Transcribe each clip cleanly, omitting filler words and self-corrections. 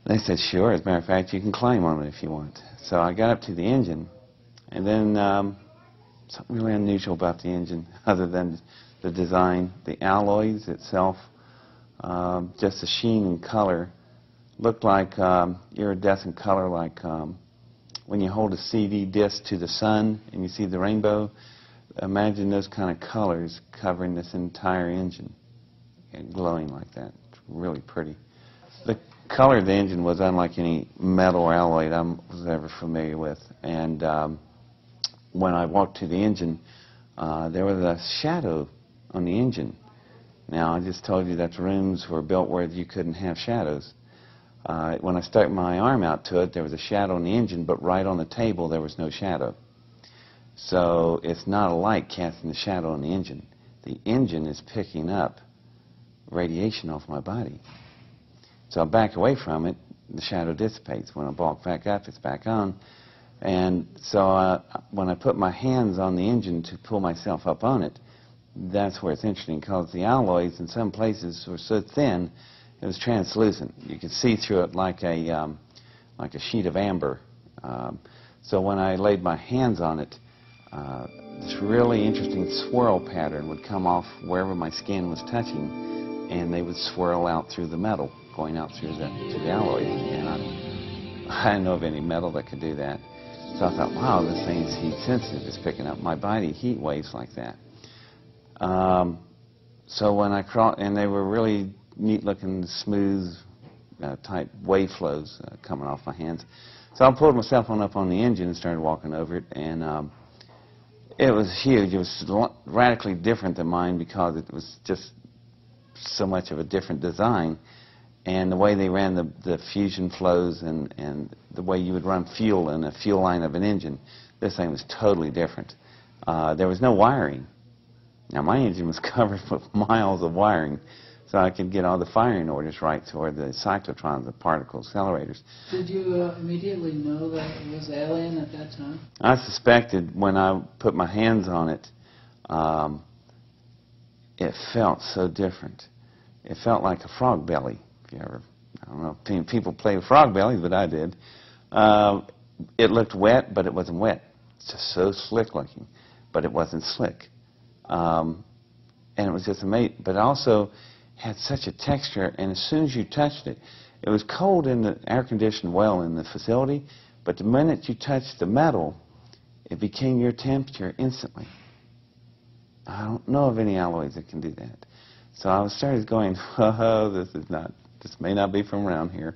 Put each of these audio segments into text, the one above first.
They said, sure, as a matter of fact, you can climb on it if you want. So I got up to the engine, and then something really unusual about the engine, other than the design, the alloys itself, just the sheen and color, looked like iridescent color, like when you hold a CD disc to the sun and you see the rainbow. Imagine those kind of colors covering this entire engine and glowing like that. It's really pretty. The color of the engine was unlike any metal or alloy I was ever familiar with. And when I walked to the engine, there was a shadow on the engine. Now, I just told you that rooms were built where you couldn't have shadows. When I stuck my arm out to it, there was a shadow on the engine, but right on the table there was no shadow. So it's not a light casting the shadow on the engine. The engine is picking up radiation off my body. So I back away from it, the shadow dissipates. When I walk back up, it's back on. And so when I put my hands on the engine to pull myself up on it, that's where it's interesting, because the alloys in some places were so thin, it was translucent. You could see through it like a sheet of amber. So when I laid my hands on it, this really interesting swirl pattern would come off wherever my skin was touching, and they would swirl out through the metal, going out through to the alloys. And I didn't know of any metal that could do that. So I thought, wow, this thing's heat sensitive. It's picking up my body heat waves like that. So when I crawled, and they were really neat-looking, smooth type wave flows coming off my hands. So I pulled myself on up on the engine and started walking over it, and it was huge. It was radically different than mine because it was just so much of a different design. And the way they ran the fusion flows and the way you would run fuel in a fuel line of an engine, this thing was totally different. There was no wiring. Now, my engine was covered with miles of wiring, so I could get all the firing orders right toward the cyclotrons, the particle accelerators. Did you immediately know that it was alien at that time? I suspected when I put my hands on it, it felt so different. It felt like a frog belly. If you ever, I don't know if people play with frog bellies, but I did. It looked wet, but it wasn't wet. It's just so slick looking, but it wasn't slick. And it was just amazing. But it also had such a texture, and as soon as you touched it, it was cold in the air-conditioned well in the facility, but the minute you touched the metal, it became your temperature instantly. I don't know of any alloys that can do that. So I started going, oh, this may not be from around here.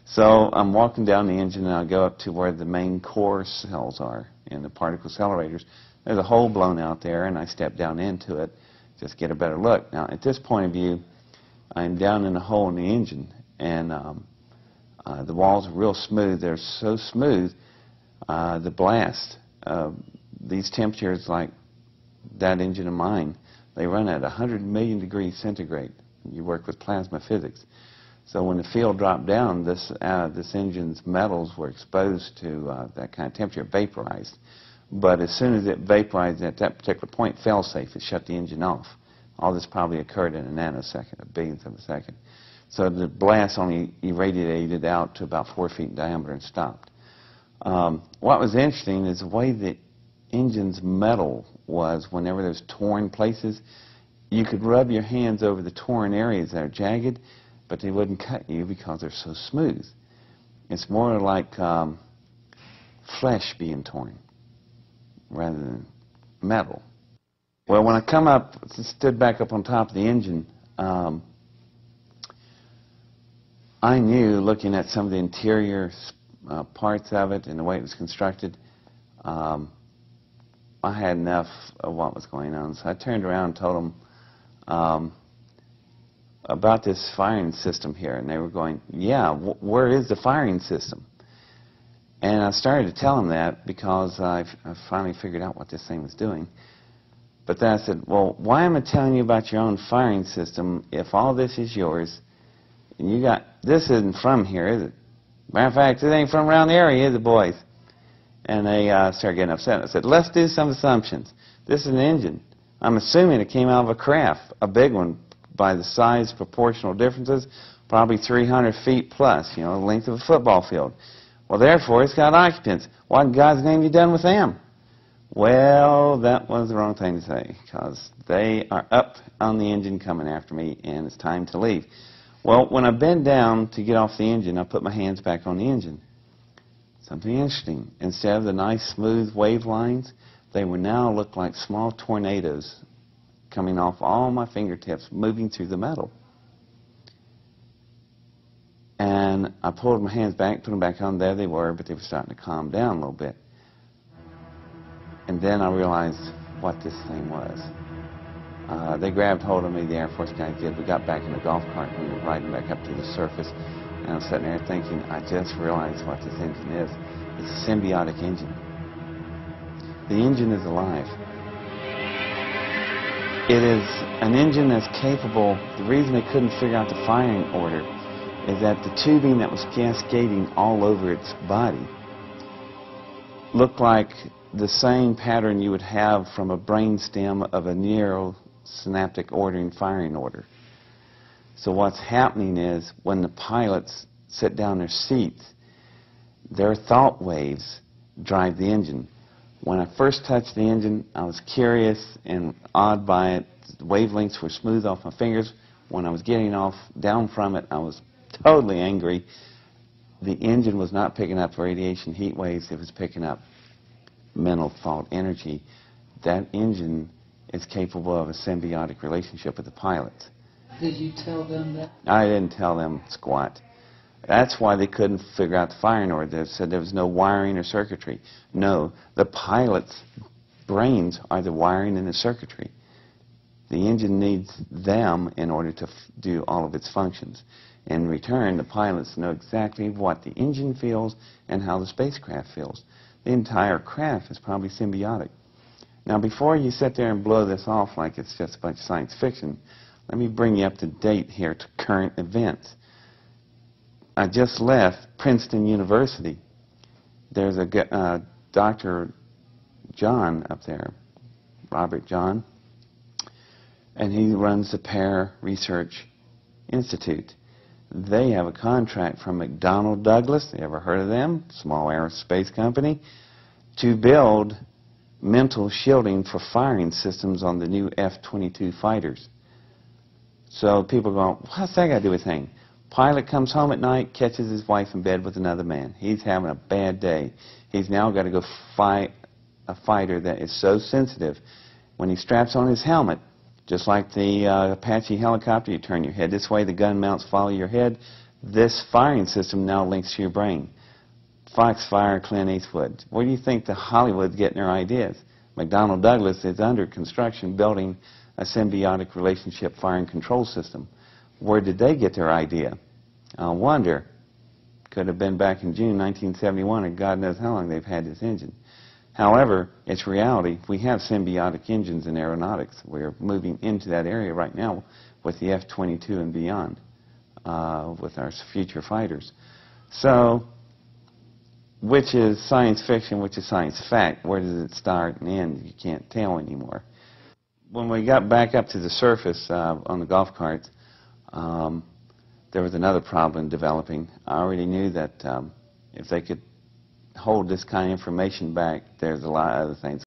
So I'm walking down the engine, and I go up to where the main core cells are in the particle accelerators. There's a hole blown out there, and I step down into it just to get a better look. Now, at this point of view, I'm down in a hole in the engine, and the walls are real smooth. They're so smooth, the blast, these temperatures like that engine of mine, they run at 100 million degrees centigrade. You work with plasma physics. So when the field dropped down, this engine's metals were exposed to that kind of temperature, vaporized. But as soon as it vaporized at that particular point, fail-safe, it shut the engine off. All this probably occurred in a nanosecond, a billionth of a second. So the blast only irradiated out to about 4 feet in diameter and stopped. What was interesting is the way the engine's metal was. Whenever there's torn places, you could rub your hands over the torn areas that are jagged, but they wouldn't cut you because they're so smooth. It's more like flesh being torn rather than metal. Well, when I come up, stood back up on top of the engine, I knew, looking at some of the interior parts of it and the way it was constructed, I had enough of what was going on. So I turned around and told them about this firing system here, and they were going, yeah, where is the firing system? And I started to tell them that because I finally figured out what this thing was doing. But then I said, well, why am I telling you about your own firing system if all this is yours, and you got, this isn't from here, is it? Matter of fact, it ain't from around the area, is it, boys? And they started getting upset. I said, let's do some assumptions. This is an engine. I'm assuming it came out of a craft, a big one, by the size proportional differences. probably 300 feet plus, you know, the length of a football field. Well, therefore, it's got occupants. What in God's name have you done with them? Well, that was the wrong thing to say, because they are up on the engine coming after me, and it's time to leave. Well, when I bend down to get off the engine, I put my hands back on the engine. Something interesting. Instead of the nice, smooth wave lines, they would now look like small tornadoes coming off all my fingertips, moving through the metal. And I pulled my hands back, put them back on. There they were, but they were starting to calm down a little bit. And then I realized what this thing was. They grabbed hold of me, the Air Force guy did. We got back in the golf cart, and we were riding back up to the surface. And I was sitting there thinking, I just realized what this engine is. It's a symbiotic engine. The engine is alive. It is an engine that's capable. The reason they couldn't figure out the firing order is that the tubing that was cascading all over its body looked like the same pattern you would have from a brainstem of a neurosynaptic ordering firing order. So what's happening is when the pilots sit down in their seats, their thought waves drive the engine. When I first touched the engine, I was curious and awed by it. The wavelengths were smooth off my fingers. When I was getting off down from it, I was totally angry. The engine was not picking up radiation heat waves. It was picking up mental thought energy. That engine is capable of a symbiotic relationship with the pilots. Did you tell them that? I didn't tell them squat. That's why they couldn't figure out the firing order. They said there was no wiring or circuitry. No, the pilots' brains are the wiring and the circuitry. The engine needs them in order to do all of its functions. In return, the pilots know exactly what the engine feels and how the spacecraft feels. The entire craft is probably symbiotic. Now, before you sit there and blow this off like it's just a bunch of science fiction, let me bring you up to date here to current events. I just left Princeton University. There's a Dr. John up there, Robert John, and he runs the Pear Research Institute. They have a contract from McDonnell Douglas, you ever heard of them? Small aerospace company, to build mental shielding for firing systems on the new F-22 fighters. So people go, what's that got to do with anything? Pilot comes home at night, catches his wife in bed with another man. He's having a bad day. He's now got to go fight a fighter that is so sensitive. When he straps on his helmet, just like the Apache helicopter, you turn your head this way, the gun mounts follow your head. This firing system now links to your brain. Foxfire, Clint Eastwood. Where do you think the Hollywood's getting their ideas? McDonnell Douglas is under construction building a symbiotic relationship firing control system. Where did they get their idea? I wonder. Could have been back in June 1971, or God knows how long they've had this engine. However, it's reality. We have symbiotic engines in aeronautics. We're moving into that area right now with the F-22 and beyond, with our future fighters. So, which is science fiction, which is science fact? Where does it start and end? You can't tell anymore. When we got back up to the surface on the golf carts, there was another problem developing. I already knew that if they could hold this kind of information back, there's a lot of other things